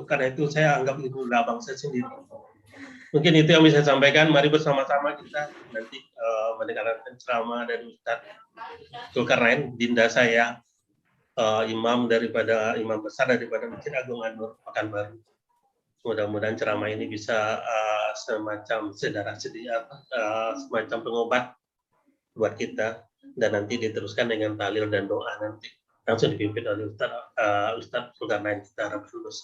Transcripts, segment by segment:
karena itu saya anggap itu adalah bangsa sendiri. Mungkin itu yang bisa saya sampaikan. Mari bersama-sama kita nanti mendengarkan ceramah dari Ustadz Zulkarnain, dinda saya, imam besar daripada Masjid Agung An-Nur Pekanbaru. Mudah-mudahan ceramah ini bisa semacam semacam pengobat buat kita, dan nanti diteruskan dengan tahlil dan doa nanti langsung dipimpin oleh Ustadz Zulkarnain. Kita harap lulus.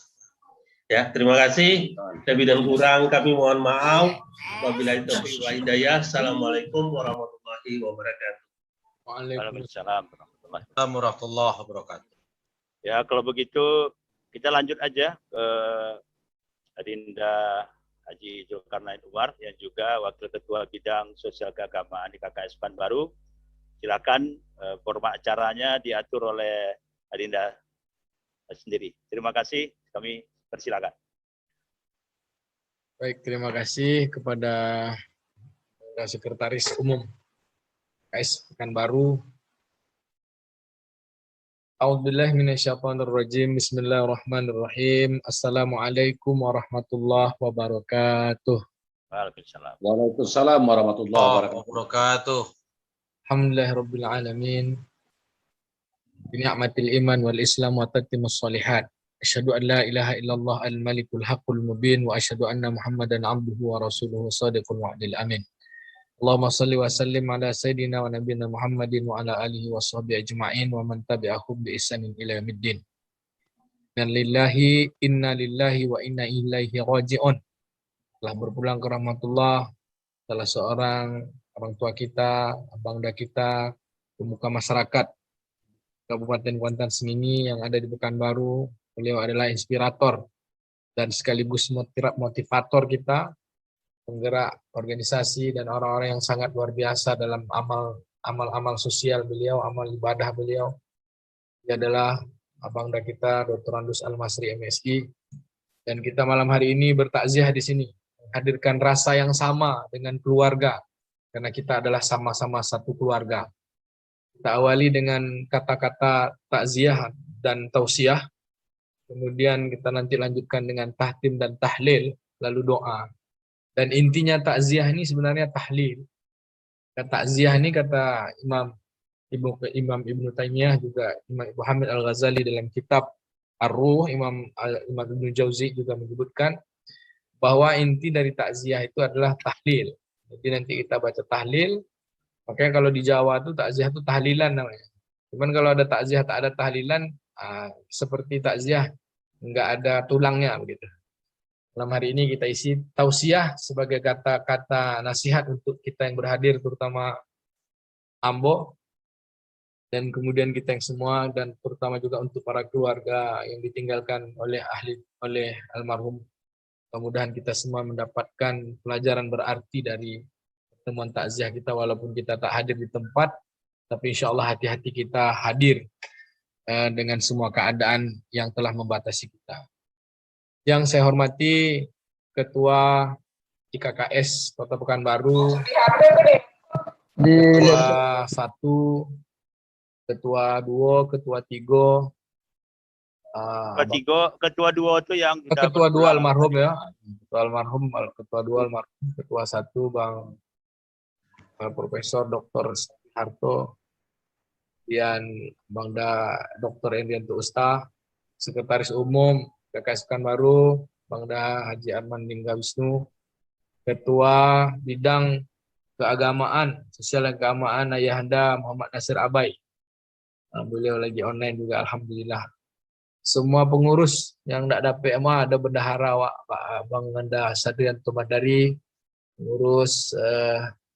Ya, terima kasih. Lebih dan kurang kami mohon maaf. Wabillahi taufiq wal hidayah. Assalamualaikum warahmatullahi wabarakatuh. Waalaikumsalam warahmatullahi wabarakatuh. Ya, kalau begitu kita lanjut aja ke Adinda Haji Zulkarnain Umar yang juga Wakil Ketua Bidang Sosial Keagamaan di KKS Pekanbaru. Silakan, format acaranya diatur oleh Adinda sendiri. Terima kasih, kami persilakan. Baik, terima kasih kepada Sekretaris Umum KKS Pekanbaru. A'udzubillahi minasyaitonirrajim. Bismillahirrahmanirrahim. Assalamualaikum warahmatullahi wabarakatuh. Waalaikumsalam. Waalaikumsalam warahmatullahi wabarakatuh. Alhamdulillahirabbil alamin. Bi ni'matil iman wal islam wa tatimmus shalihat. Asyhadu an la ilaha illallah al-malikul haqqul mubin wa asyhadu anna Muhammadan abduhu wa rasuluhu shadiqul wa'dil amin. Allahumma salli wa sallim ala sayyidina wa nabiyina Muhammadin wa ala alihi wa sahbihi ajma'in wa man tabi'ahum bi ihsanin ila yaumiddin. Inna lillahi wa inna ilaihi raji'un. Telah berpulang ke rahmatullah salah seorang orang tua kita, abangda kita, pemuka masyarakat Kabupaten Kuantan Sengingi yang ada di Pekanbaru. Beliau adalah inspirator dan sekaligus motivator kita, penggerak organisasi dan orang-orang yang sangat luar biasa dalam amal sosial beliau, amal ibadah beliau. Dia adalah abangda kita Dr. Andus Al-Masri MSI, dan kita malam hari ini bertakziah di sini, menghadirkan rasa yang sama dengan keluarga, karena kita adalah sama-sama satu keluarga. Kita awali dengan kata-kata takziah dan tausiah, kemudian kita nanti lanjutkan dengan tahtim dan tahlil, lalu doa. Dan intinya takziah ini sebenarnya tahlil. Takziah ini kata Imam Ibnu Taimiyah, juga Imam Ibu Hamid Al-Ghazali dalam kitab Ar-Ruh, Imam Ibnu Jauzi juga menyebutkan bahwa inti dari takziah itu adalah tahlil. Jadi nanti kita baca tahlil, makanya kalau di Jawa itu takziah itu tahlilan namanya. Cuman kalau ada takziah tak ada tahlilan, seperti takziah nggak ada tulangnya begitu. Malam hari ini kita isi tausiah sebagai kata-kata nasihat untuk kita yang berhadir, terutama Ambo, dan kemudian kita yang semua, dan terutama juga untuk para keluarga yang ditinggalkan oleh almarhum. Mudah-mudahan kita semua mendapatkan pelajaran berarti dari pertemuan takziah kita, walaupun kita tak hadir di tempat, tapi insya Allah hati-hati kita hadir dengan semua keadaan yang telah membatasi kita. Yang saya hormati Ketua IKKS Kota Pekanbaru, Ketua 1, Ketua 2, Ketua 3. Ketua 2 itu yang Ketua 2 almarhum ya. Ketua 2 almarhum, Ketua 1 Bang Profesor Dr. Harto, dan Bangda Dr. Endianto Usta, Sekretaris Umum KKS Pekanbaru, Bangda Haji Arman Lingga Wisnu, Ketua Bidang Keagamaan, Sosial dan Keagamaan Ayahanda Muhammad Nasir Abai. Beliau lagi online juga, alhamdulillah. Semua pengurus yang tidak dapat ada bendahara Pak Bang Anda Sadrianto Madari, pengurus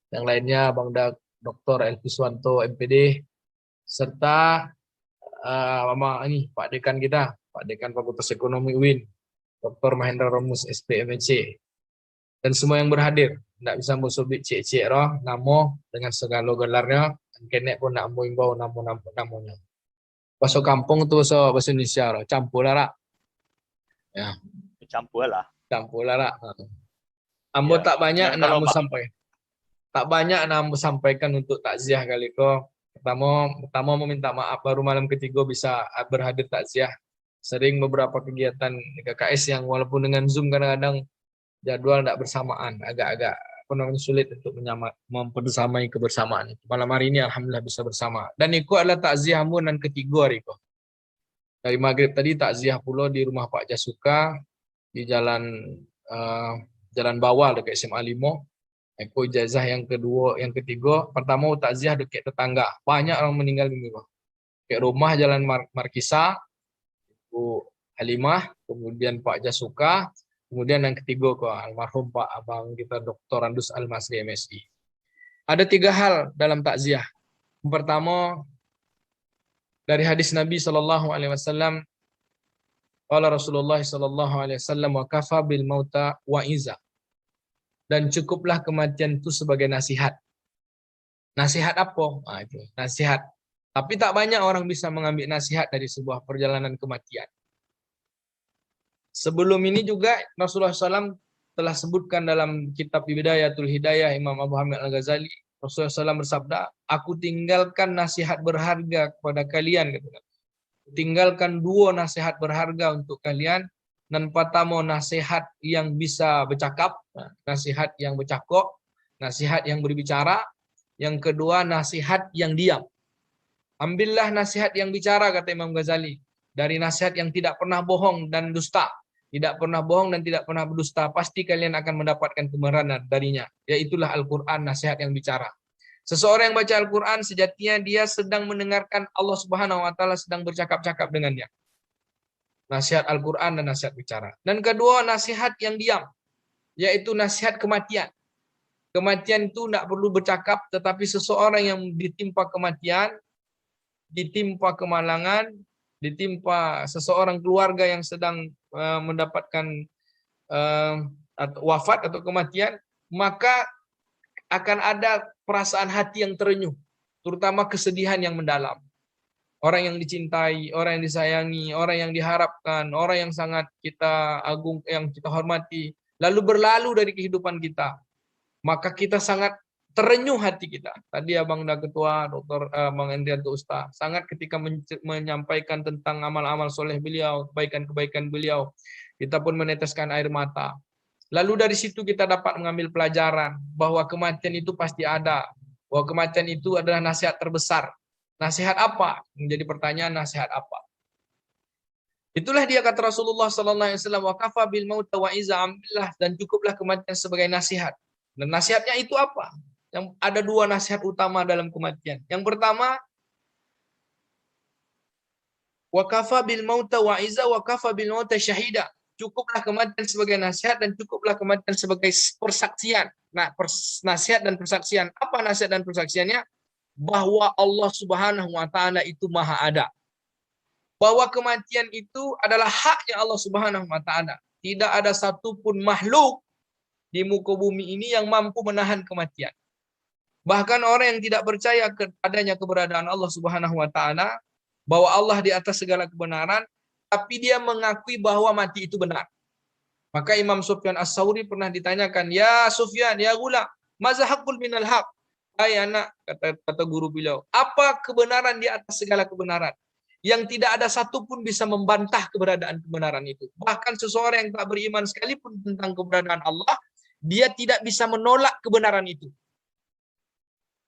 yang lainnya Bangda Dr. Elviswanto MPD, serta Pak Dekan kita, Pak Dekan Fakultas Ekonomi UIN, Dr. Mahendra Romus SPMC, dan semua yang berhadir. Tidak bisa musubi cek roh, namo dengan segala gelarnya, dan kenek pun nak imbau namanya. Bahasa kampung itu bahasa Indonesia roh, campur lah. Ya. Campur lah. Ambo Ya. tak banyak Ya, nak sampai. Tak banyak nak sampaikan untuk takziah kali ko. Pertama meminta maaf, baru malam ketiga bisa berhadir takziah. Sering beberapa kegiatan KKS yang walaupun dengan Zoom kadang-kadang jadwal tidak bersamaan, agak-agak sulit untuk mempersamai kebersamaan. Malam hari ini alhamdulillah bisa bersama. Dan itu adalah takziah dan ketiga Riko. Dari maghrib tadi takziah pula di rumah Pak Jasuka di jalan bawah dekat SMA 5. Aku ijazah yang kedua, yang ketiga. Pertama takziah dekat tetangga. Banyak orang meninggal ini, Pak. Dekat rumah jalan Markisa, Bu Halimah, kemudian Pak Jasuka, kemudian yang ketiga ke almarhum Pak Abang kita Dr. Andus Al-Masri MSI. Ada 3 hal dalam takziah. Yang pertama, dari hadis Nabi SAW, qala Rasulullah SAW, wa kafa bil mauta wa iza. Dan cukuplah kematian itu sebagai nasihat. Nasihat apa? Nah, itu nasihat. Tapi tak banyak orang bisa mengambil nasihat dari sebuah perjalanan kematian. Sebelum ini juga Rasulullah SAW telah sebutkan dalam kitab Bidayatul Hidayah Imam Abu Hamid Al-Ghazali. Rasulullah SAW bersabda, aku tinggalkan nasihat berharga kepada kalian. Tinggalkan 2 nasihat berharga untuk kalian. Dan pertama nasihat yang bisa bercakap, nasihat yang bercakap, nasihat yang berbicara. Yang kedua nasihat yang diam. Ambillah nasihat yang bicara, kata Imam Ghazali. Dari nasihat yang tidak pernah bohong dan dusta. Tidak pernah bohong dan tidak pernah berdusta. Pasti kalian akan mendapatkan kebenaran darinya. Yaitulah Al-Quran, nasihat yang bicara. Seseorang yang baca Al-Quran sejatinya dia sedang mendengarkan Allah Subhanahu Wa Taala sedang bercakap-cakap dengannya. Nasihat Al-Quran dan nasihat bicara. Dan kedua nasihat yang diam. Yaitu nasihat kematian. Kematian itu tidak perlu bercakap, tetapi seseorang yang ditimpa kematian, ditimpa kemalangan, ditimpa seseorang keluarga yang sedang mendapatkan wafat atau kematian, maka akan ada perasaan hati yang terenyuh, terutama kesedihan yang mendalam. Orang yang dicintai, orang yang disayangi, orang yang diharapkan, orang yang sangat kita yang kita hormati, lalu berlalu dari kehidupan kita, maka kita sangat terenyuh hati kita. Tadi Abang dah Ketua, Dr. Bang Endrianto Ustaz, sangat ketika menyampaikan tentang amal-amal soleh beliau, kebaikan-kebaikan beliau, kita pun meneteskan air mata. Lalu dari situ kita dapat mengambil pelajaran bahwa kematian itu pasti ada, bahwa kematian itu adalah nasihat terbesar. Nasihat apa? Menjadi pertanyaan, nasihat apa? Itulah dia kata Rasulullah SAW, wa kafa bil mauta wa iza, ambillah dan cukuplah kematian sebagai nasihat. Dan nasihatnya itu apa? Yang ada 2 nasihat utama dalam kematian. Yang pertama, wa kafa bil mauta wa iza wa kafa bil mauta syahida. Cukuplah kematian sebagai nasihat dan cukuplah kematian sebagai persaksian. Nah, nasihat dan persaksian. Apa nasihat dan persaksiannya? Bahwa Allah Subhanahu Wa Taala itu Maha Ada. Bahwa kematian itu adalah haknya Allah Subhanahu Wa Taala. Tidak ada satupun makhluk di muka bumi ini yang mampu menahan kematian. Bahkan orang yang tidak percaya adanya keberadaan Allah Subhanahu Wa Taala, bahwa Allah di atas segala kebenaran, tapi dia mengakui bahwa mati itu benar. Maka Imam Sufyan As-Sauri pernah ditanyakan, ya Sufyan, ya gulam, maza haqqul minal haq? Hai anak, kata guru beliau, apa kebenaran di atas segala kebenaran? Yang tidak ada satupun bisa membantah keberadaan kebenaran itu. Bahkan seseorang yang tak beriman sekalipun tentang keberadaan Allah, dia tidak bisa menolak kebenaran itu.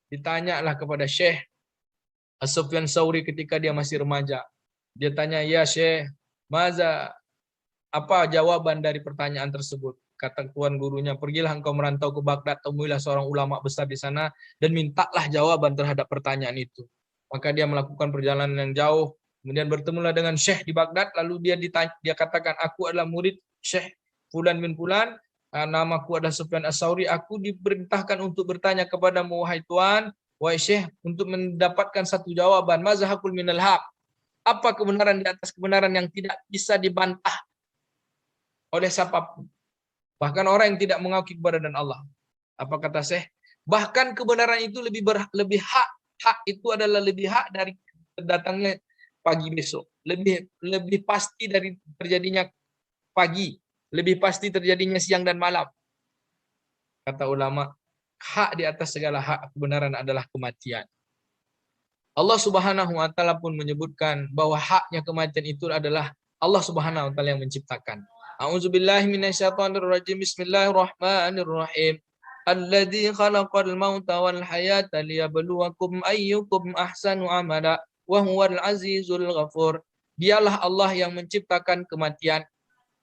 Ditanyalah kepada Syekh As-Sufyan Sauri ketika dia masih remaja. Dia tanya, ya Syekh, apa jawaban dari pertanyaan tersebut? Kata tuan gurunya, pergilah engkau merantau ke Baghdad, temuilah seorang ulama besar di sana, dan mintalah jawaban terhadap pertanyaan itu. Maka dia melakukan perjalanan yang jauh, kemudian bertemulah dengan Syekh di Baghdad, lalu dia katakan, aku adalah murid Syekh Fulan bin Fulan, namaku adalah Sufyan As-Sauri, aku diperintahkan untuk bertanya kepadamu, wahai Tuan, wahai Syekh, untuk mendapatkan satu jawaban, maza haqqul minal haq? Apa kebenaran di atas kebenaran yang tidak bisa dibantah oleh siapapun? Bahkan orang yang tidak mengakui keberadaan Allah. Apa kata Syekh? Bahkan kebenaran itu lebih hak. Hak itu adalah lebih hak dari datangnya pagi besok. Lebih pasti dari terjadinya pagi. Lebih pasti terjadinya siang dan malam. Kata ulama, hak di atas segala hak kebenaran adalah kematian. Allah Subhanahu Wa Taala pun menyebutkan bahwa haknya kematian itu adalah Allah Subhanahu wa taala yang menciptakan. A'udzubillahi minasyaitonirrajim. Bismillahirrahmanirrahim. Alladzi khalaqal mauta wal hayata liyabluwakum ayyukum ahsanu amala wa huwal azizul ghafur. Dialah Allah yang menciptakan kematian.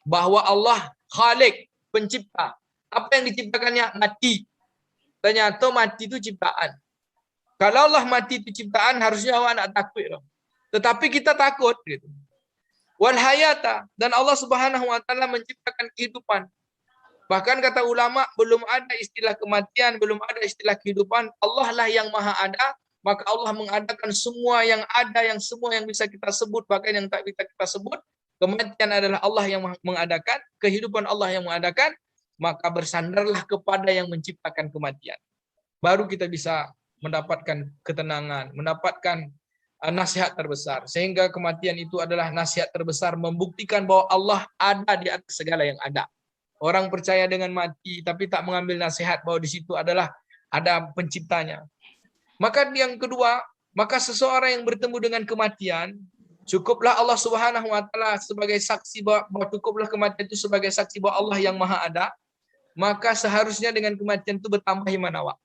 Bahwa Allah Khalik, pencipta. Apa yang diciptakannya? Mati. Ternyata mati itu ciptaan. Kalau Allah mati itu ciptaan, harusnya awak nak takut. Tetapi kita takut gitu. Wal hayata, dan Allah Subhanahu wa taala menciptakan kehidupan. Bahkan kata ulama, belum ada istilah kematian, belum ada istilah kehidupan. Allah lah yang maha ada, maka Allah mengadakan semua yang ada, yang semua yang bisa kita sebut, bahkan yang tak bisa kita sebut. Kematian adalah Allah yang mengadakan, kehidupan Allah yang mengadakan, maka bersandarlah kepada yang menciptakan kematian. Baru kita bisa mendapatkan ketenangan, mendapatkan nasihat terbesar. Sehingga kematian itu adalah nasihat terbesar, membuktikan bahwa Allah ada di atas segala yang ada. Orang percaya dengan mati tapi tak mengambil nasihat bahwa di situ adalah ada penciptanya. Maka yang kedua, maka seseorang yang bertemu dengan kematian, cukuplah Allah Subhanahu wa taala sebagai saksi bahwa cukuplah kematian itu sebagai saksi bahwa Allah yang maha ada. Maka seharusnya dengan kematian itu bertambah iman awak.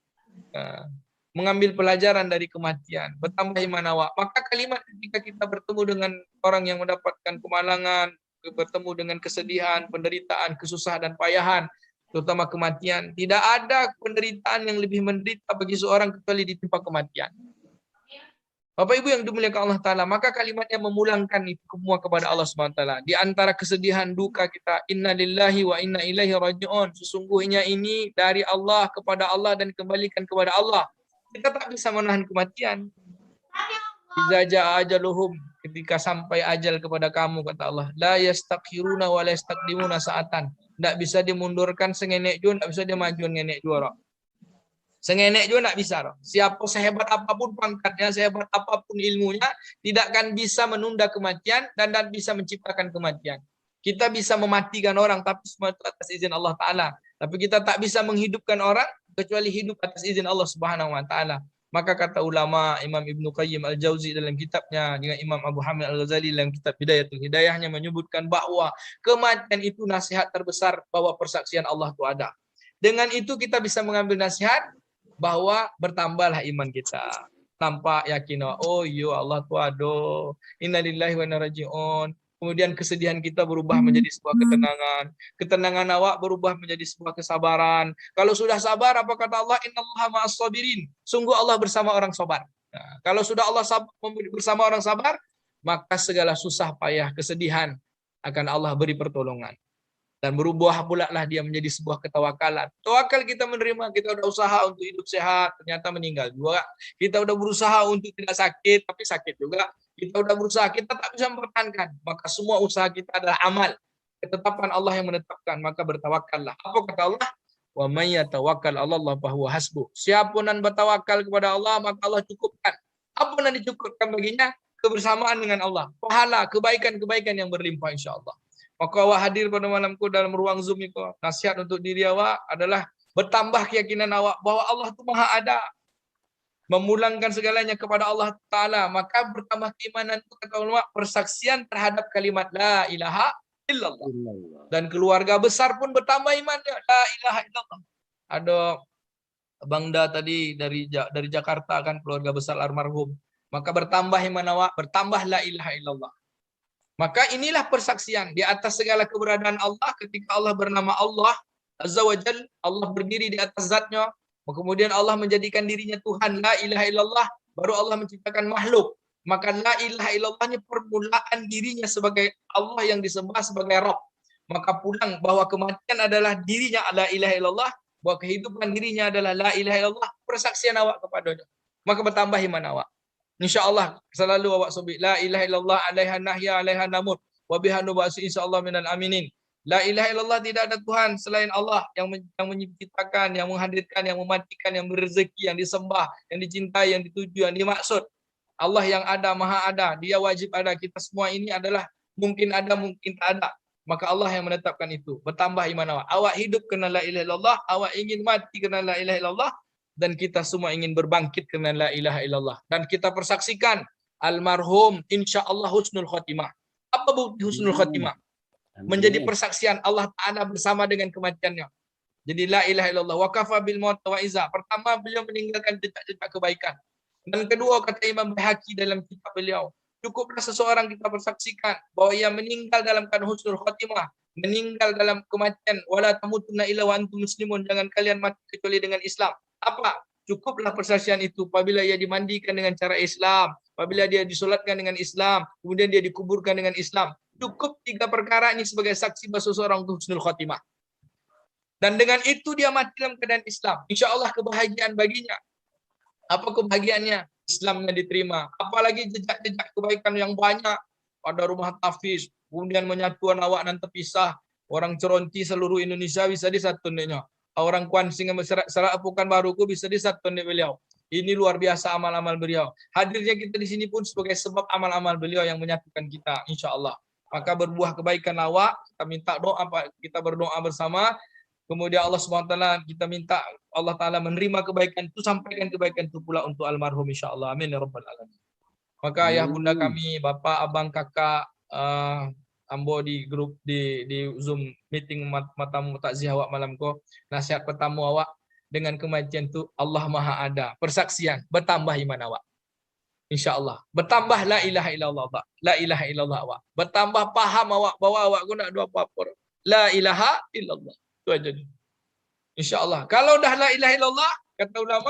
Mengambil pelajaran dari kematian, bertambah iman awak. Maka kalimat ketika kita bertemu dengan orang yang mendapatkan kemalangan, bertemu dengan kesedihan, penderitaan, kesusahan dan payahan, terutama kematian, tidak ada penderitaan yang lebih menderita bagi seorang kecuali ditimpa kematian. Bapak Ibu yang dimuliakan Allah Ta'ala, maka kalimatnya memulangkan itu semua kepada Allah SWT. Di antara kesedihan, duka kita, inna lillahi wa inna ilaihi raji'un. Sesungguhnya ini dari Allah kepada Allah dan kembalikan kepada Allah. Kita tak bisa menahan kematian. Iza ja'a ajaluhum, ketika sampai ajal kepada kamu, kata Allah, la yastakhiruna wa la yastaqdimuna sa'atan. Tidak bisa dimundurkan sengenek juga, tidak bisa dimajuan ngenek juga. Sengenek juga tidak bisa. Siapa sehebat apapun pangkatnya, sehebat apapun ilmunya, tidak akan bisa menunda kematian dan bisa menciptakan kematian. Kita bisa mematikan orang, tapi semua itu atas izin Allah Ta'ala. Tapi kita tak bisa menghidupkan orang, kecuali hidup atas izin Allah Subhanahu wa taala. Maka kata ulama Imam Ibnu Qayyim Al-Jauzi dalam kitabnya dengan Imam Abu Hamid Al-Ghazali dalam kitab Hidayatul Hidayahnya menyebutkan bahwa kematian itu nasihat terbesar bahwa persaksian Allah itu ada. Dengan itu kita bisa mengambil nasihat bahwa bertambahlah iman kita. Tanpa yakin, oh iya Allah itu ada. Innalillahi wa inna raji'un. Kemudian kesedihan kita berubah menjadi sebuah ketenangan. Ketenangan awak berubah menjadi sebuah kesabaran. Kalau sudah sabar, apa kata Allah? Innallaha ma'as sabirin. Sungguh Allah bersama orang sabar. Nah, kalau sudah Allah bersama orang sabar, maka segala susah payah, kesedihan akan Allah beri pertolongan. Dan berubah pula lah dia menjadi sebuah ketawakalan. Tawakal kita menerima, kita udah usaha untuk hidup sehat, ternyata meninggal juga. Kita udah berusaha untuk tidak sakit, tapi sakit juga. Kita udah berusaha, kita tak bisa mempertahankan. Maka semua usaha kita adalah amal. Ketetapan Allah yang menetapkan, maka bertawakallah. Apa kata Allah? Wa may yatawakkal 'ala Allah fa huwa hasbuh. Siapa yang bertawakal kepada Allah, maka Allah cukupkan. Apa yang dicukupkan baginya? Kebersamaan dengan Allah. Pahala, kebaikan-kebaikan yang berlimpah insya-Allah. Maka awak hadir pada malamku dalam ruang Zoom itu. Nasihat untuk diri awak adalah bertambah keyakinan awak bahwa Allah itu maha ada. Memulangkan segalanya kepada Allah Ta'ala. Maka bertambah keimanan itu kata ulama, persaksian terhadap kalimat La ilaha illallah. Dan keluarga besar pun bertambah imannya. La ilaha illallah. Ada Bang Da tadi dari Jakarta kan, keluarga besar almarhum. Maka bertambah iman awak, bertambah La ilaha illallah. Maka inilah persaksian di atas segala keberadaan Allah. Ketika Allah bernama Allah Azza wa Jal, Allah berdiri di atas zatnya, kemudian Allah menjadikan dirinya Tuhan, la ilaha illallah, baru Allah menciptakan makhluk. Maka la ilaha illallah ini permulaan dirinya sebagai Allah yang disembah sebagai Rabb. Maka pulang bahwa kematian adalah dirinya la ilaha illallah, bahwa kehidupan dirinya adalah la ilaha illallah, persaksian awak kepadanya. Maka bertambah iman awak. InsyaAllah selalu awak sebut la ilaha illallah alaiha nahya alaiha namut wa biha nub'atsu insyaallah minal aminin. La ilaha illallah, tidak ada Tuhan selain Allah yang menciptakan, yang menghadirkan, yang mematikan, yang berrezeki, yang disembah, yang dicintai, yang dituju, yang dimaksud. Allah yang ada, maha ada, dia wajib ada. Kita semua ini adalah mungkin ada, mungkin tak ada. Maka Allah yang menetapkan itu. Bertambah iman awak. Awak hidup kerana la ilaha illallah, awak ingin mati kerana la ilaha illallah, dan kita semua ingin berbangkit kerana la ilaha illallah. Dan kita persaksikan almarhum insyaallah husnul khotimah. Apa bukti husnul khatimah? Menjadi persaksian Allah Ta'ala bersama dengan kematiannya. Jadi la ilaha illallah wa kafa bil maut wa iza. Pertama, beliau meninggalkan jejak-jejak kebaikan. Dan kedua, kata Imam Baihaqi dalam kitab beliau, cukuplah seseorang kita bersaksikan bahwa ia meninggal dalam keadaan husnul khatimah, meninggal dalam kematian, wala tamutunna illa wa antum muslimun, jangan kalian mati kecuali dengan Islam. Apa? Cukuplah persaksian itu apabila ia dimandikan dengan cara Islam, apabila dia disolatkan dengan Islam, kemudian dia dikuburkan dengan Islam. Cukup 3 perkara ini sebagai saksi bahwa seseorang itu husnul khatimah. Dan dengan itu dia mati dalam keadaan Islam. Insya Allah kebahagiaan baginya. Apa kebahagiaannya? Islamnya diterima. Apalagi jejak-jejak kebaikan yang banyak. Ada rumah tahfiz, kemudian menyatuan awak dan terpisah. Orang Ceronti seluruh Indonesia bisa disatunya. Orang Kuansing yang Serak Pekanbaru bisa disatukan beliau. Ini luar biasa amal-amal beliau. Hadirnya kita di sini pun sebagai sebab amal-amal beliau yang menyatukan kita, insya Allah. Maka berbuah kebaikan awak, kita minta doa, kita berdoa bersama. Kemudian Allah SWT kita minta Allah Ta'ala menerima kebaikan itu, sampaikan kebaikan itu pula untuk almarhum insyaAllah. Amin ya Rabbal Alamin. Maka ayah bunda kami, bapak, abang, kakak, ambo di grup di Zoom meeting matamu takziah awak malam ko, nasihat pertama awak dengan kematian itu Allah Maha Ada. Persaksian, bertambah iman awak. InsyaAllah. Bertambah la ilaha illallah. La ilaha illallah awak. Bertambah paham awak bahwa awak guna dua apa-apa. La ilaha illallah. Itu aja. InsyaAllah. Kalau dah la ilaha illallah, kata ulama,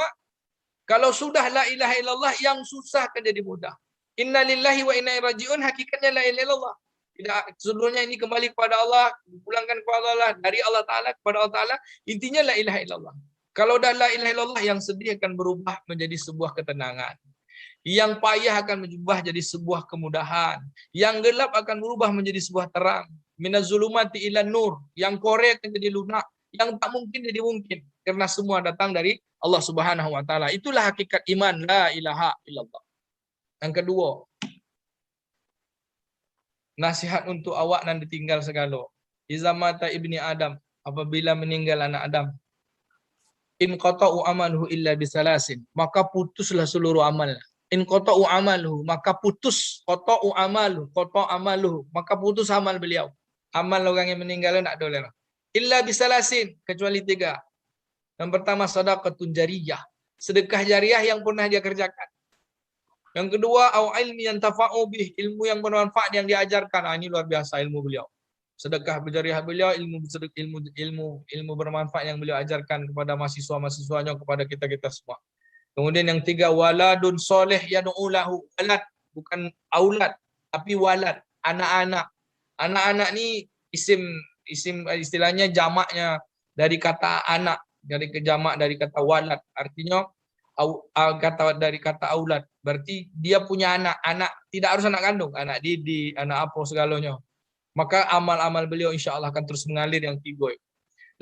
kalau sudah la ilaha illallah, yang susah akan jadi mudah. Inna lillahi wa inna ilaihi raji'un, hakikatnya la ilaha illallah. Tidak, seluruhnya ini kembali kepada Allah, dipulangkan kepada Allah, dari Allah Ta'ala kepada Allah Ta'ala, intinya la ilaha illallah. Kalau dah la ilaha illallah, yang sedih akan berubah menjadi sebuah ketenangan. Yang payah akan berubah jadi sebuah kemudahan. Yang gelap akan berubah menjadi sebuah terang. Minaz zulumati ilan nur. Yang korek akan jadi lunak. Yang tak mungkin jadi mungkin. Karena semua datang dari Allah Subhanahu wa Ta'ala. Itulah hakikat iman la ilaha illallah. Yang kedua, nasihat untuk awak nan ditinggal segala. Iza mata ibni Adam, apabila meninggal anak Adam, in qata'u amaluhu illa bisalasin, maka putuslah seluruh amal. In qata'u amaluhu, maka putus. Qata'u amaluhu, maka putus amal beliau. Amal orang yang meninggal nak boleh. Illa bisalasin, kecuali 3. Yang pertama, sedekahun jariyah, sedekah jariah yang pernah dia kerjakan. Yang kedua, au ilmi yang tafa'u bih, ilmu yang bermanfaat yang diajarkan. Ini luar biasa ilmu beliau. Sedekah berjariah beliau, ilmu bermanfaat yang beliau ajarkan kepada mahasiswa-mahasiswanya, kepada kita-kita semua. Kemudian yang 3, waladun soleh yad'u lahu. Walad, bukan aulad, tapi walad, anak-anak. Anak-anak ni isim istilahnya jamaknya dari kata anak, dari jamak dari kata walad. Artinya kata dari kata aulad. Berarti dia punya anak tidak harus anak kandung, anak didik, anak apa segalanya. Maka amal-amal beliau insya-Allah akan terus mengalir yang 3.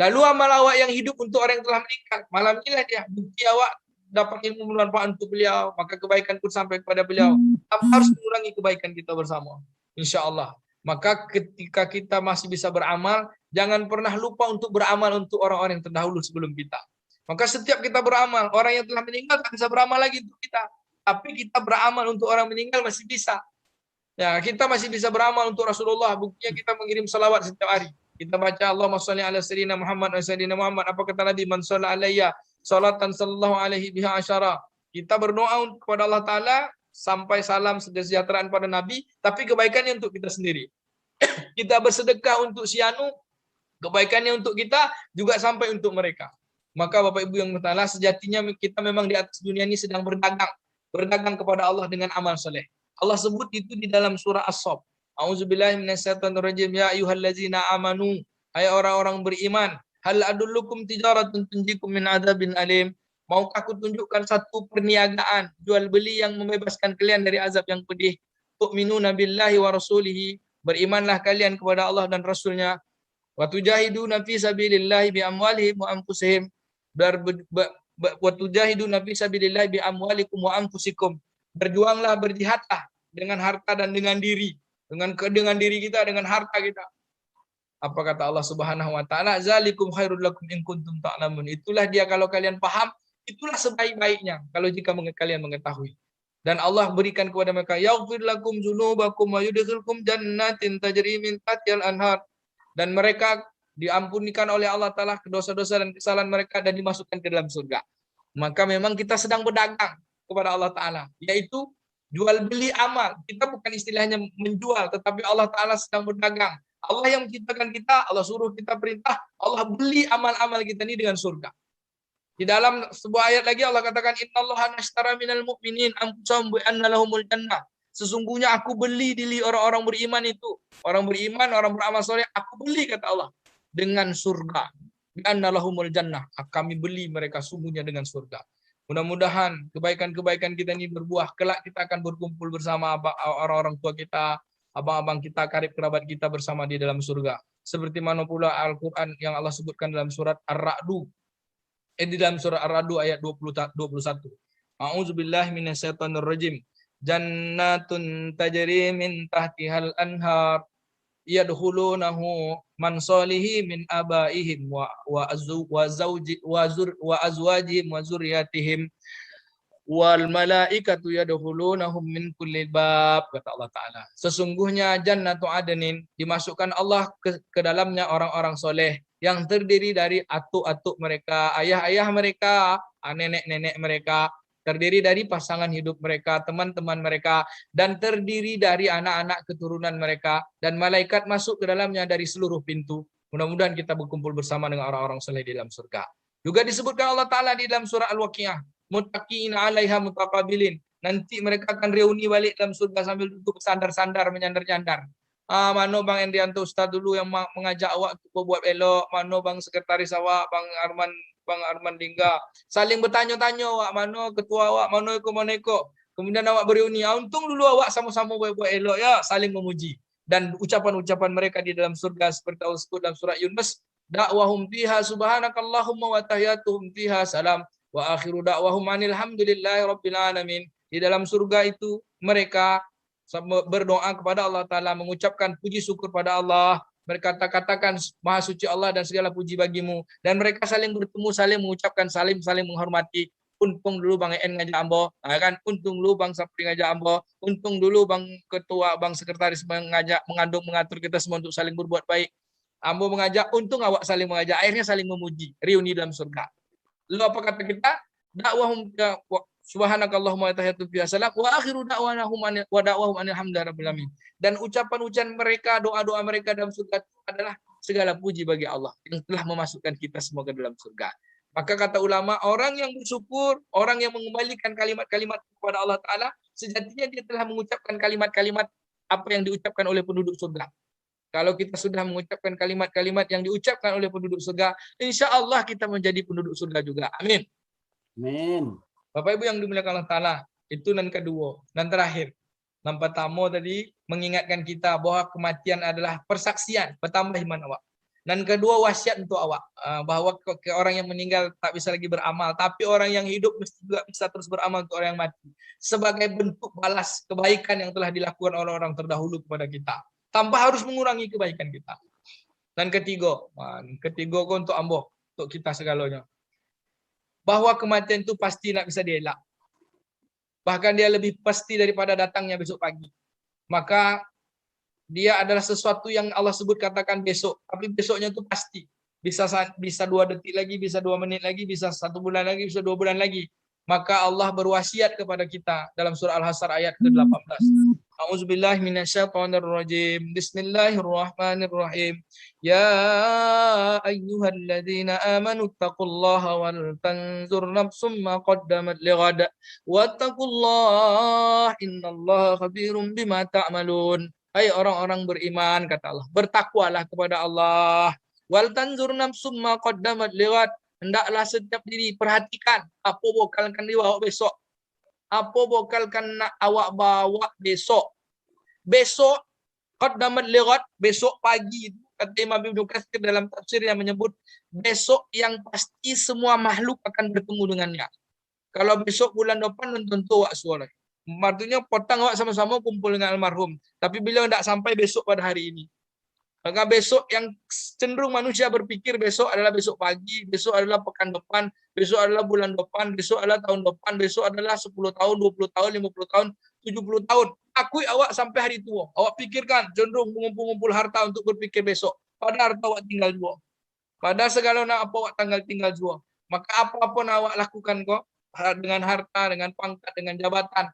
Lalu amal awak yang hidup untuk orang yang telah meninggal. Malam inilah dia bukti awak dapat ilmu bermanfaat untuk beliau, maka kebaikan pun sampai kepada beliau. Apa harus mengurangi kebaikan kita bersama, insya-Allah. Maka ketika kita masih bisa beramal, jangan pernah lupa untuk beramal untuk orang-orang yang terdahulu sebelum kita. Maka setiap kita beramal, orang yang telah meninggal tak bisa beramal lagi untuk kita. Tapi kita beramal untuk orang meninggal masih bisa. Ya, kita masih bisa beramal untuk Rasulullah. Buktinya kita mengirim salawat setiap hari. Kita baca Allahumma shalli ala sayyidina Muhammad wa sayyidina Muhammad. Apa kata Nabi? Man shalla alayya salatan sallallahu alaihi biha asyara. Kita berdoa kepada Allah Ta'ala sampai salam kesejahteraan pada Nabi, tapi kebaikannya untuk kita sendiri. Kita bersedekah untuk si anu, kebaikannya untuk kita, juga sampai untuk mereka. Maka Bapak Ibu yang bertanya, sejatinya kita memang di atas dunia ini sedang berdagang kepada Allah dengan amal soleh. Allah sebut itu di dalam surah As-Saff. A'udzubillahi minasyaitonirrajim. Ya ayyuhallazina amanu, hai orang-orang beriman, hal adullukum tijaratun tunjikum min adzabin alim. Maukah aku tunjukkan satu perniagaan, jual beli yang membebaskan kalian dari azab yang pedih. Tu'minuna billahi wa rasulihi, berimanlah kalian kepada Allah dan Rasulnya. Wa tujahiduna fi sabilillahi bi amwalihim wa anfusihim. Wa tujahiduna fi sabilillahi bi amwalikum wa anfusikum. Berjuanglah, berjihadlah dengan harta dan dengan diri. Dengan diri kita, dengan harta kita. Apa kata Allah Subhanahu wa Ta'ala? Zalikum khairul lakum in kuntum ta'lamun. Itulah dia kalau kalian paham, itulah sebaik-baiknya kalau jika kalian mengetahui. Dan Allah berikan kepada mereka yaghfir lakum dzunubakum wa yudkhilkum jannatin tajri min tahtihal anhar. Dan mereka diampunikan oleh Allah Ta'ala dosa-dosa dan kesalahan mereka dan dimasukkan ke dalam surga. Maka memang kita sedang berdagang kepada Allah Ta'ala, yaitu jual beli amal. Kita bukan istilahnya menjual, tetapi Allah Ta'ala sedang berdagang. Allah yang menciptakan kita, Allah suruh kita perintah, Allah beli amal-amal kita ini dengan surga. Di dalam sebuah ayat lagi Allah katakan innallaha nashtara minal mu'minin anfusahum bi anna lahumul jannah. Sesungguhnya aku beli diri orang-orang beriman itu. Orang beriman, orang beramal soleh, aku beli kata Allah dengan surga. Bi anna lahumul jannah. Kami beli mereka sungguhnya dengan surga. Mudah-mudahan kebaikan-kebaikan kita ini berbuah. Kelak kita akan berkumpul bersama orang-orang tua kita, abang-abang kita, karib kerabat kita bersama di dalam surga. Seperti mana pula Al-Quran yang Allah sebutkan dalam surat Ar-Ra'du. Di dalam surah Ar-Ra'du ayat 21. A'udzubillahi minasyaitonirrajim. Jannatun tajri min tahtihal anhar yadkhulunahu man salihi min abaihim wa azwajihim wa zurriyatihim wal malaikatu yadkhulunahum min kulli bab, kata Allah Ta'ala. Sesungguhnya jannatu adnin, dimasukkan Allah ke dalamnya orang-orang soleh yang terdiri dari atuk-atuk mereka, ayah-ayah mereka, nenek-nenek mereka, terdiri dari pasangan hidup mereka, teman-teman mereka, dan terdiri dari anak-anak keturunan mereka, dan malaikat masuk ke dalamnya dari seluruh pintu. Mudah-mudahan kita berkumpul bersama dengan orang-orang soleh di dalam surga. Juga disebutkan Allah Ta'ala di dalam surah Al-Waqiah, muttaqina 'alaiha mutaqabilin. Nanti mereka akan reuni balik dalam surga sambil duduk sandar-sandar, menyandar-nyandar. Mano Bang Endrianto Ustaz dulu yang mengajak awak untuk buat elok, mano Bang sekretaris awak, Bang Arman Dingga. Saling bertanya-tanya awak, mano ketua awak, mano eko. Kemudian awak bereuni, untung dulu awak sama-sama buat elok ya, saling memuji. Dan ucapan-ucapan mereka di dalam surga seperti Allah sebut dalam surah Yunus, da'wahum fiha subhanakallahumma wa tahiyyatuhum fiha salam. Wa akhiru da'wahum alhamdulillahi rabbil alamin. Di dalam surga itu mereka berdoa kepada Allah Ta'ala, mengucapkan puji syukur pada Allah. Mereka katakan maha suci Allah dan segala puji bagimu. Dan mereka saling bertemu, saling mengucapkan saling menghormati. Untung dulu Bang En ngajak ambo, kan? Untung dulu Bang Sapri ngajak ambo. Untung dulu Bang Ketua, Bang Sekretaris mengatur kita semua untuk saling berbuat baik. Ambo mengajak, untung awak saling mengajak. Akhirnya saling memuji, reuni dalam surga. Lalu apa kata kita? Dakwahum subhanakallahumma wa tahiyyatuhum fiha salam wa akhiru da'wahum alhamdulillahi rabbil alamin. Dan ucapan-ucapan mereka, doa-doa mereka dalam surga itu adalah segala puji bagi Allah yang telah memasukkan kita semua ke dalam surga. Maka kata ulama, orang yang bersyukur, orang yang mengembalikan kalimat-kalimat kepada Allah Ta'ala, sejatinya dia telah mengucapkan kalimat-kalimat apa yang diucapkan oleh penduduk surga. Kalau kita sudah mengucapkan kalimat-kalimat yang diucapkan oleh penduduk surga, insya Allah kita menjadi penduduk surga juga. Amin. Amin. Bapak Ibu yang dimuliakan Allah Ta'ala, itu dan kedua. Dan terakhir, yang pertama tadi mengingatkan kita bahwa kematian adalah persaksian, bertambah iman awak. Dan kedua, wasiat untuk awak, bahwa orang yang meninggal tak bisa lagi beramal, tapi orang yang hidup mesti juga bisa terus beramal untuk orang yang mati. Sebagai bentuk balas kebaikan yang telah dilakukan oleh orang terdahulu kepada kita, tanpa harus mengurangi kebaikan kita. Dan ketiga untuk amboh, untuk kita segalanya, bahwa kematian itu pasti tak bisa dielak. Bahkan dia lebih pasti daripada datangnya besok pagi. Maka dia adalah sesuatu yang Allah sebut katakan besok, tapi besoknya itu pasti. Bisa 2 detik lagi, bisa 2 menit lagi, bisa 1 bulan lagi, bisa 2 bulan lagi. Maka Allah berwasiat kepada kita dalam surah Al-Hasyr ayat ke-18. A'udzubillahi minasyaitonirrajim. Bismillahirrahmanirrahim. Ya ayyuhalladzina amanu taqullaha wal tanzur nafsum ma qaddamat lighad. Wattaqullaha innallaha khabirum bima ta'malun. Hai orang-orang beriman, kata Allah, bertakwalah kepada Allah. Wal tanzur nafsum ma qaddamat lighad. Hendaklah setiap diri perhatikan apa bokalkan awak besok. Apa bokalkan nak awak bawa besok. Besok qaddamat lighad, besok pagi, kata Imam Ibnu Katsir dalam tafsir yang menyebut besok yang pasti semua makhluk akan bertemu dengannya. Kalau besok bulan depan tentu awak suara. Artinya potong awak sama-sama kumpul dengan almarhum. Tapi beliau tidak sampai besok pada hari ini. Maka besok yang cenderung manusia berpikir besok adalah besok pagi, besok adalah pekan depan, besok adalah bulan depan, besok adalah tahun depan, besok adalah 10 tahun, 20 tahun, 50 tahun, 70 tahun. Akui awak sampai hari tua. Awak pikirkan cenderung mengumpul-ngumpul harta untuk berpikir besok. Pada harta awak tinggal dua. Pada segala nak apa awak tinggal dua. Maka apa-apa awak lakukan kok dengan harta, dengan pangkat, dengan jabatan.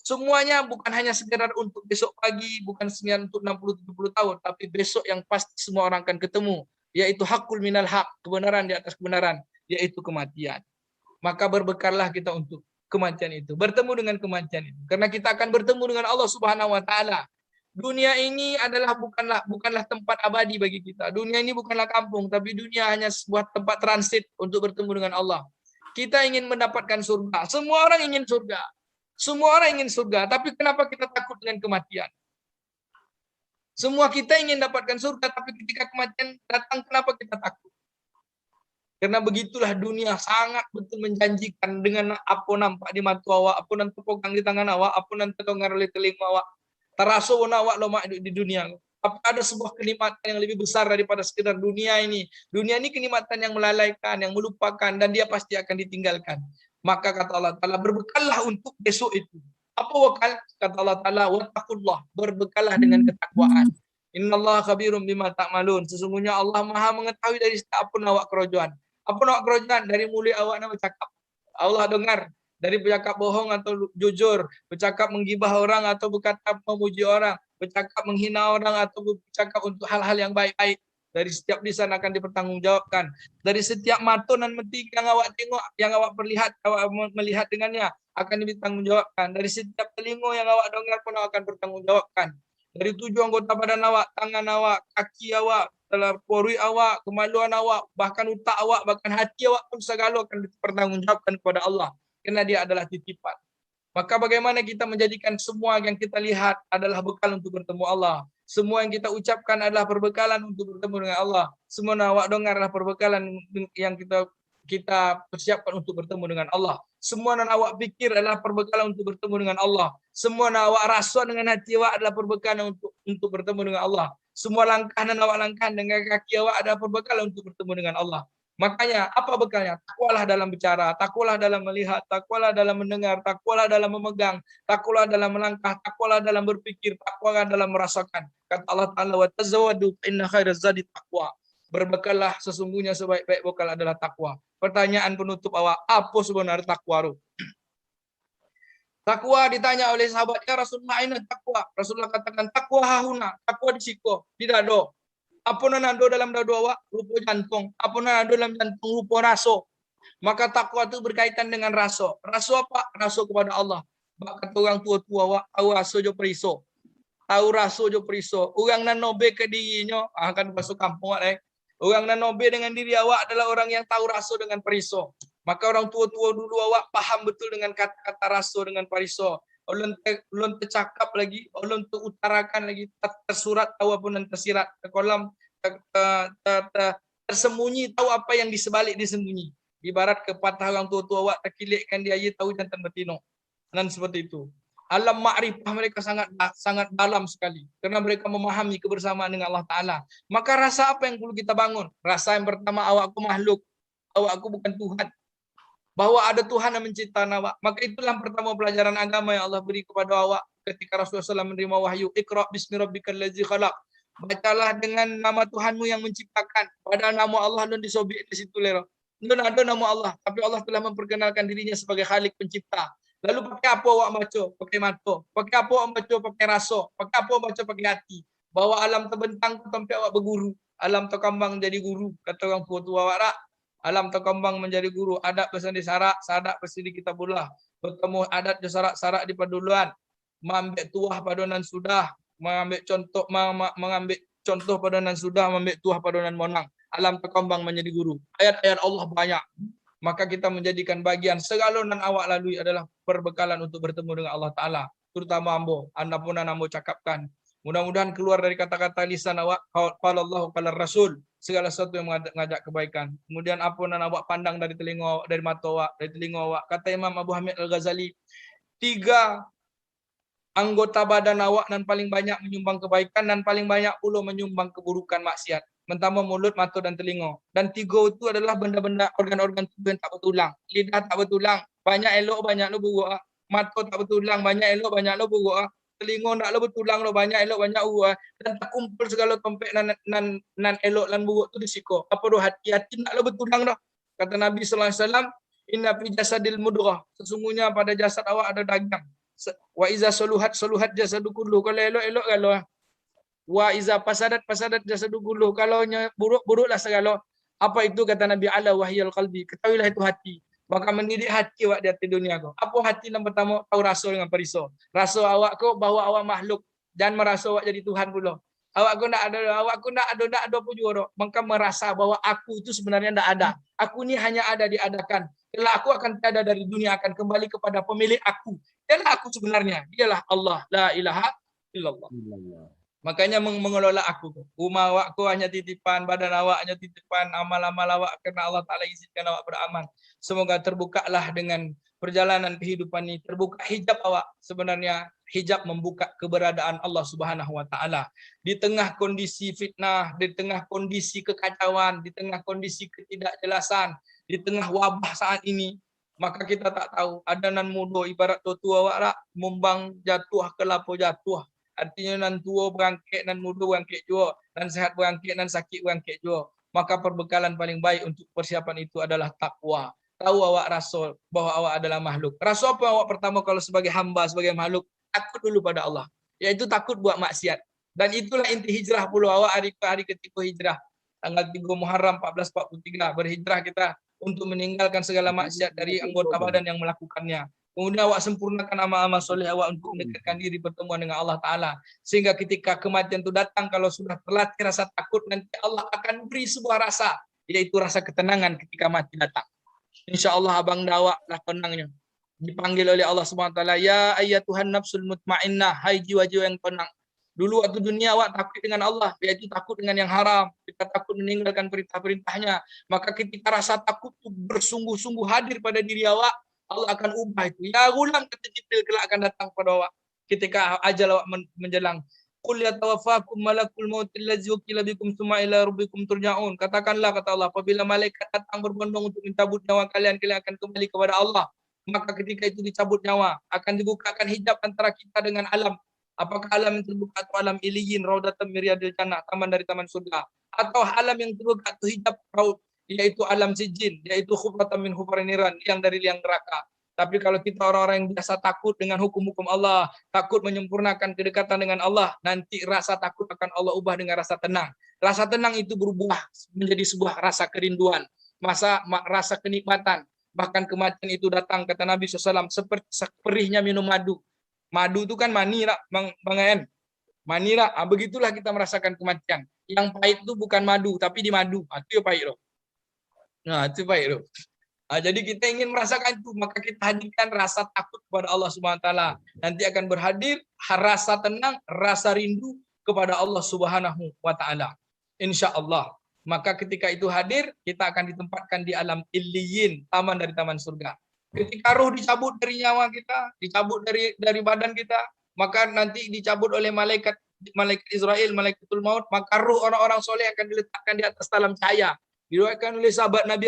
Semuanya bukan hanya sekedar untuk besok pagi, bukan sekedar untuk 60-70 tahun, tapi besok yang pasti semua orang akan ketemu, yaitu hakul minal hak, kebenaran di atas kebenaran, yaitu kematian. Maka berbekallah kita untuk kematian itu, bertemu dengan kematian itu, karena kita akan bertemu dengan Allah Subhanahu wa taala. Dunia ini adalah bukanlah tempat abadi bagi kita. Dunia ini bukanlah kampung, tapi dunia hanya sebuah tempat transit untuk bertemu dengan Allah. Kita ingin mendapatkan surga. Semua orang ingin surga. Semua orang ingin surga, tapi kenapa kita takut dengan kematian? Semua kita ingin dapatkan surga, tapi ketika kematian datang, kenapa kita takut? Karena begitulah dunia sangat betul menjanjikan dengan apa nampak di mata awak, apa nanti pegang di tangan awak, apa nanti dengar oleh telinga awak. Terasa awak lama di dunia. Tapi ada sebuah kenikmatan yang lebih besar daripada sekedar dunia ini. Dunia ini kenikmatan yang melalaikan, yang melupakan, dan dia pasti akan ditinggalkan. Maka kata Allah Ta'ala, berbekallah untuk besok itu. Apa wakal? Kata Allah Ta'ala, wattaqullah, berbekallah dengan ketakwaan. Innallaha khabirum bima ta'malun. Sesungguhnya Allah Maha mengetahui dari setiap apa awak kerojoan. Apa awak kerojoan? Dari mulut awak nak bercakap. Allah dengar. Dari bercakap bohong atau jujur, bercakap menggibah orang atau berkata memuji orang, bercakap menghina orang atau bercakap untuk hal-hal yang baik-baik. Dari setiap lisan akan dipertanggungjawabkan. Dari setiap mata dan mata yang awak tengok, yang awak melihat dengannya akan dipertanggungjawabkan. Dari setiap telinga yang awak dengar pun akan bertanggungjawabkan. Dari 7 anggota badan awak, tangan awak, kaki awak, porui awak, kemaluan awak, bahkan otak awak, bahkan hati awak pun segala akan dipertanggungjawabkan kepada Allah. Karena dia adalah titipan. Maka bagaimana kita menjadikan semua yang kita lihat adalah bekal untuk bertemu Allah. Semua yang kita ucapkan adalah perbekalan untuk bertemu dengan Allah. Semua yang awak dengar adalah perbekalan yang kita persiapkan untuk bertemu dengan Allah. Semua yang awak pikir adalah perbekalan untuk bertemu dengan Allah. Semua yang awak rasa dengan hati awak adalah perbekalan untuk bertemu dengan Allah. Semua langkah yang awak langkah dengan kaki awak adalah perbekalan untuk bertemu dengan Allah. Makanya apa bekalnya? Takwalah dalam bicara, takwalah dalam melihat, takwalah dalam mendengar, takwalah dalam memegang, takwalah dalam melangkah, takwalah dalam berpikir, takwalah dalam merasakan. Kata Allah Ta'ala, wa tazawwadu inna khairaz zadi taqwa. Berbekallah, sesungguhnya sebaik-baik bekal adalah takwa. Pertanyaan penutup awak, apa sebenarnya takwa? Takwa ditanya oleh sahabatnya, Rasulullah, aina takwa? Rasulullah katakan, takwa hahuna, takwa di siko, di dado. Apa yang ada dalam dada awak? Rupa jantung. Apa yang ada dalam jantung? Rupa rasa. Maka takwa itu berkaitan dengan rasa. Rasa apa? Rasa kepada Allah. Kata orang tua-tua awak, tahu rasa jo periso. Tahu rasa jo periso. Orang nan nobe ke dirinya, akan masuk kampung awak. Orang nan nobe dengan diri awak adalah orang yang tahu rasa dengan periso. Maka orang tua-tua dulu awak paham betul dengan kata-kata rasa dengan periso. Ulun tercakap lagi, ulun terutarakan lagi, tersurat tahu apa yang tersirat, terkolam tersembunyi tahu apa yang disebalik disembunyi. Ibarat kepatah orang tua-tua awak terkilikkan dia tahu jantan betino. Dan seperti itu. Alam ma'rifah mereka sangat dalam sekali karena mereka memahami kebersamaan dengan Allah Ta'ala. Maka rasa apa yang perlu kita bangun? Rasa yang pertama, awakku makhluk, awakku bukan Tuhan. Bahwa ada Tuhan yang menciptakan awak. Maka itulah pertama pelajaran agama yang Allah beri kepada awak ketika Rasulullah SAW menerima wahyu. Iqra bismi rabbikal ladzi khalaq. Bacalah dengan nama Tuhanmu yang menciptakan. Padahal nama Allah dan disobik di situ lero. Belum ada nama Allah, tapi Allah telah memperkenalkan dirinya sebagai Khalik pencipta. Lalu pakai apa awak baca? Pakai mata. Pakai apa awak baca? Pakai rasa. Pakai apa awak baca? Pakai hati. Bahwa alam terbentang sampai awak berguru. Alam terkembang jadi guru. Kata orang tua-tua awak tak? Alam terkembang menjadi guru. Adat pesan di sarak, sadak pesan di kitabullah. Bertemu adat di sarak-sarak di paduluan. Mengambil tuah padonan sudah. Mengambil contoh padonan sudah. Mengambil tuah padonan monang. Alam terkembang menjadi guru. Ayat-ayat Allah banyak. Maka kita menjadikan bagian segala nan awak lalui adalah perbekalan untuk bertemu dengan Allah Ta'ala. Terutama ambo. Anda pun ambo cakapkan. Mudah-mudahan keluar dari kata-kata lisan awak, qala Allah qala Rasul, segala sesuatu yang mengajak kebaikan. Kemudian apa yang awak pandang dari telinga awak, dari mata awak, dari telinga awak. Kata Imam Abu Hamid Al-Ghazali, 3 anggota badan awak dan paling banyak menyumbang kebaikan dan paling banyak pula menyumbang keburukan maksiat. Pertama mulut, mata dan telinga. Dan 3 itu adalah benda-benda organ-organ tubuh yang tak bertulang. Lidah tak bertulang, banyak elok banyak lo buruk. Mata tak bertulang, banyak elok banyak lo buruk. Telinga tak lo bertulang lo banyak elok banyak buruk. Dan tak kumpul segala tompek nan elok dan buruk tu di siko. Apa doh hati-hati tak lo bertulang dah. Kata Nabi sallallahu alaihi wasallam, inna fi jasadil mudghah, sesungguhnya pada jasad awak ada daging. Wa iza soluhat jasadu kullu, kalau elok kalau. Wa iza pasadat jasadu kullu, kalau buruklah segala. Apa itu kata Nabi, ala wahyal qalbi, ketahuilah itu hati. Maka mendidik hati awak di hati dunia kau. Apa hati yang pertama? Tahu rasa dengan periso. Rasa awak kau bahwa awak makhluk, jangan merasa awak jadi Tuhan pula. Awak nak ada pun juga. Maka merasa bahwa aku itu sebenarnya tidak ada. Aku ni hanya ada diadakan. Kalau aku akan tiada dari dunia, akan kembali kepada pemilik aku. Dialah aku sebenarnya. Dialah Allah. La ilaha illallah. Makanya mengelola aku. Rumah awakku hanya titipan, badan awak hanya titipan, amal-amal awak karena Allah Ta'ala izinkan awak beramal. Semoga terbukalah dengan perjalanan kehidupan ini. Terbuka hijab awak. Sebenarnya hijab membuka keberadaan Allah Subhanahu Wa Ta'ala. Di tengah kondisi fitnah, di tengah kondisi kekacauan, di tengah kondisi ketidakjelasan, di tengah wabah saat ini, maka kita tak tahu. Ada nan muda ibarat tua awak rak, mumbang jatuh ke lapo jatuh. Artinya nan tua berangkit, nan muda berangkit juga, nan sehat berangkit, nan sakit berangkit juga. Maka perbekalan paling baik untuk persiapan itu adalah takwa. Tahu awak rasa bahwa awak adalah makhluk. Rasa apa awak pertama kalau sebagai hamba, sebagai makhluk? Takut dulu pada Allah. Yaitu takut buat maksiat. Dan itulah inti hijrah pula awak hari ketika hijrah. Tanggal 3 Muharram 1443 berhijrah kita untuk meninggalkan segala maksiat dari anggota badan yang melakukannya. Kemudian awak sempurnakan amal-amal soleh awak untuk mendekatkan diri pertemuan dengan Allah Ta'ala. Sehingga ketika kematian itu datang, kalau sudah terlatih rasa takut, nanti Allah akan beri sebuah rasa, yaitu rasa ketenangan ketika mati datang. InsyaAllah abang dawak lah tenangnya. Dipanggil oleh Allah SWT, ya ayyatuhan nafsul mutmainnah, hai jiwa-jiwa yang tenang. Dulu waktu dunia awak takut dengan Allah, yaitu takut dengan yang haram. Kita takut meninggalkan perintah-perintahnya. Maka ketika rasa takut itu bersungguh-sungguh hadir pada diri awak, Allah akan ubah itu. Ya gulam, kata Jibril, kelak akan datang pada awak. Ketika ajal awak menjelang. Qul yatawaffakum malakul maut allazi wukila bikum tsumma ila rabbikum turja'un. Katakanlah, kata Allah, apabila malaikat datang berbondong untuk mencabut nyawa kalian, kalian akan kembali kepada Allah. Maka ketika itu dicabut nyawa, akan dibukakan hijab antara kita dengan alam. Apakah alam yang terbuka atau alam iliyin, raudatan miryadil jannah, taman dari taman surga, atau alam yang terbuka atau hijab raud, yaitu alam sijin, yaitu khufratan min khufran niran, yang dari liang neraka. Tapi kalau kita orang-orang yang biasa takut dengan hukum-hukum Allah, takut menyempurnakan kedekatan dengan Allah, nanti rasa takut akan Allah ubah dengan rasa tenang. Rasa tenang itu berubah menjadi sebuah rasa kerinduan, rasa kenikmatan. Bahkan kematian itu datang, kata Nabi SAW, seperti perihnya minum madu. Madu itu kan mani, Bang En. Mani, begitulah kita merasakan kematian. Yang pahit itu bukan madu, tapi di madu. Itu yang pahit. Nah, itu pahit. Jadi kita ingin merasakan itu, maka kita hadirkan rasa takut kepada Allah Subhanahu Wa Taala. Nanti akan berhadir rasa tenang, rasa rindu kepada Allah Subhanahu Wa Taala. Insya Allah. Maka ketika itu hadir, kita akan ditempatkan di alam illiyin, taman dari taman surga. Ketika ruh dicabut dari nyawa kita, dicabut dari badan kita, maka nanti dicabut oleh malaikat Israel, malaikatul maut, maka ruh orang-orang soleh akan diletakkan di atas talam cahaya. Diriwayatkan oleh sahabat Nabi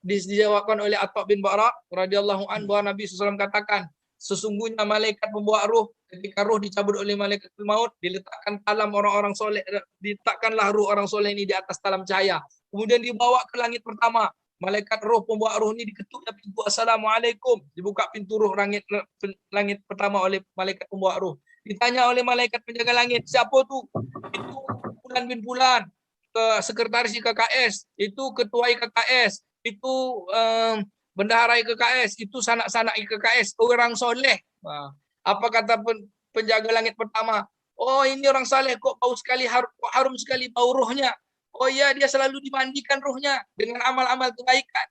dijawabkan oleh Atta bin Bara radhiyallahu anhu bahwa Nabi SAW katakan, sesungguhnya malaikat pembawa ruh, ketika ruh dicabut oleh malaikatul maut, diletakkan talam orang-orang soleh, diletakkanlah ruh orang soleh ini di atas talam cahaya. Kemudian dibawa ke langit pertama. Malaikat roh pembawa ruh ini diketuknya pintu Assalamualaikum. Dibuka pintu ruh langit pertama oleh malaikat pembawa ruh. Ditanya oleh malaikat penjaga langit, siapa tu? Itu Fulan bin Fulan, sekretaris IKKS, itu ketua IKKS, itu bendahara IKKS, itu sanak-sanak IKKS, orang soleh. Apa kata penjaga langit pertama? Oh, ini orang saleh, kok bau sekali, harum sekali bau rohnya. Oh iya, dia selalu dimandikan ruhnya dengan amal-amal kebaikan.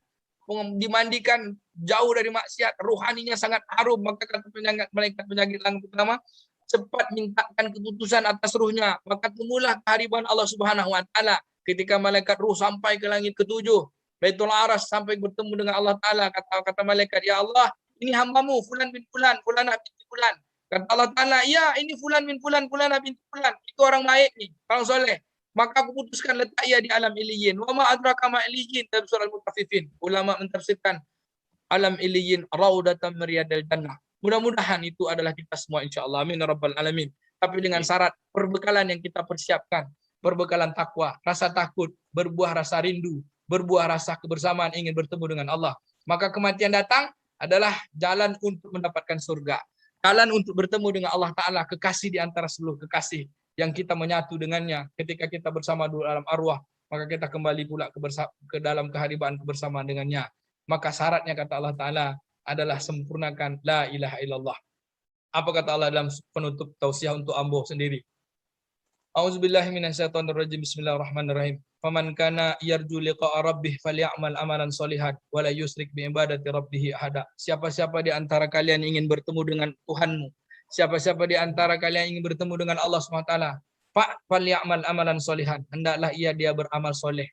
Dimandikan jauh dari maksiat, ruhaninya sangat harum. Maka kata malaikat penjaga langit pertama, cepat mintakan keputusan atas ruhnya. Maka tunggulah kehadiran Allah Subhanahu Wa Taala. Ketika malaikat ruh sampai ke langit ketujuh, Baitul Aras, sampai bertemu dengan Allah Taala, kata malaikat, ya Allah, ini hambamu Fulan bin Fulan, Fulanah bin fulan. Kata Allah Ta'ala, ya ini fulan bin fulan, fulan bin fulan. Itu orang baik nih, orang soleh. Maka aku putuskan letak ia di alam iliyin. Wa ma adraka ma iliyin dalam surah Al-Mutaffifin. Ulama mentafsirkan alam iliyin raudatan riyadil jannah. Mudah-mudahan itu adalah kita semua insyaallah. Amin ya rabbal alamin. Tapi dengan syarat perbekalan yang kita persiapkan, perbekalan takwa, rasa takut, berbuah rasa rindu, berbuah rasa kebersamaan ingin bertemu dengan Allah. Maka kematian datang adalah jalan untuk mendapatkan surga. Jalan untuk bertemu dengan Allah Ta'ala, kekasih di antara seluruh kekasih yang kita menyatu dengannya ketika kita bersama di alam arwah, maka kita kembali pula ke dalam keharibaan kebersamaan dengannya. Maka syaratnya kata Allah Ta'ala adalah sempurnakan la ilaha illallah. Apa kata Allah dalam penutup tausiah untuk ambo sendiri? A'udzubillahi minasyaitonirrajim. Bismillahirrahmanirrahim. Faman kana yarju liqa'a rabbih falyamal amalan sholihan wa la yusrik bi ibadati rabbih ahada. Siapa-siapa di antara kalian ingin bertemu dengan Tuhanmu, siapa-siapa di antara kalian ingin bertemu dengan Allah SWT, falyamal amalan sholihan, hendaklah dia beramal soleh.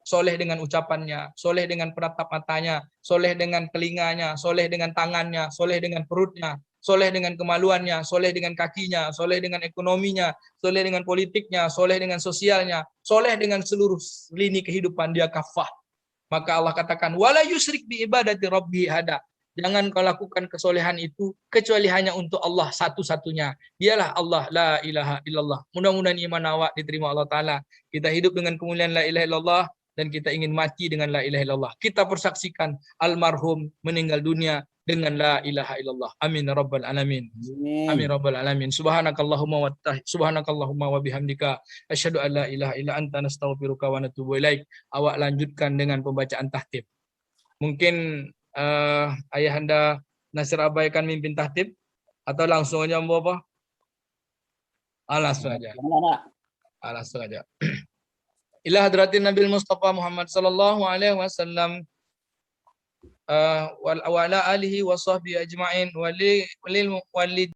Soleh dengan ucapannya, soleh dengan peratap matanya, soleh dengan telinganya, soleh dengan tangannya, soleh dengan perutnya, soleh dengan kemaluannya, soleh dengan kakinya, soleh dengan ekonominya, soleh dengan politiknya, soleh dengan sosialnya, soleh dengan seluruh lini kehidupan dia kafah. Maka Allah katakan, wala yusrik bi ibadati rabbi hada. Jangan kau lakukan kesolehan itu kecuali hanya untuk Allah satu-satunya. Dialah Allah, la ilaha illallah. Mudah-mudahan iman awak diterima Allah Ta'ala. Kita hidup dengan kemuliaan la ilaha illallah dan kita ingin mati dengan la ilaha illallah. Kita persaksikan almarhum meninggal dunia dengan la ilaha illallah. Amin ya rabbal alamin. Amin rabbal alamin. Subhanakallahumma wa bihamdika asyhadu an la ilaha illa anta nastaghfiruka wa natubu ilaik. Awak lanjutkan dengan pembacaan tahtib. Mungkin Ayahanda Nasir Abai akan mimpin tahtib atau langsung aja Mbak apa? Langsung aja. Langsung aja. Ila hadratin Nabil Mustafa Muhammad sallallahu alaihi wasallam wa ala alihi wa sahbihi ajma'in walil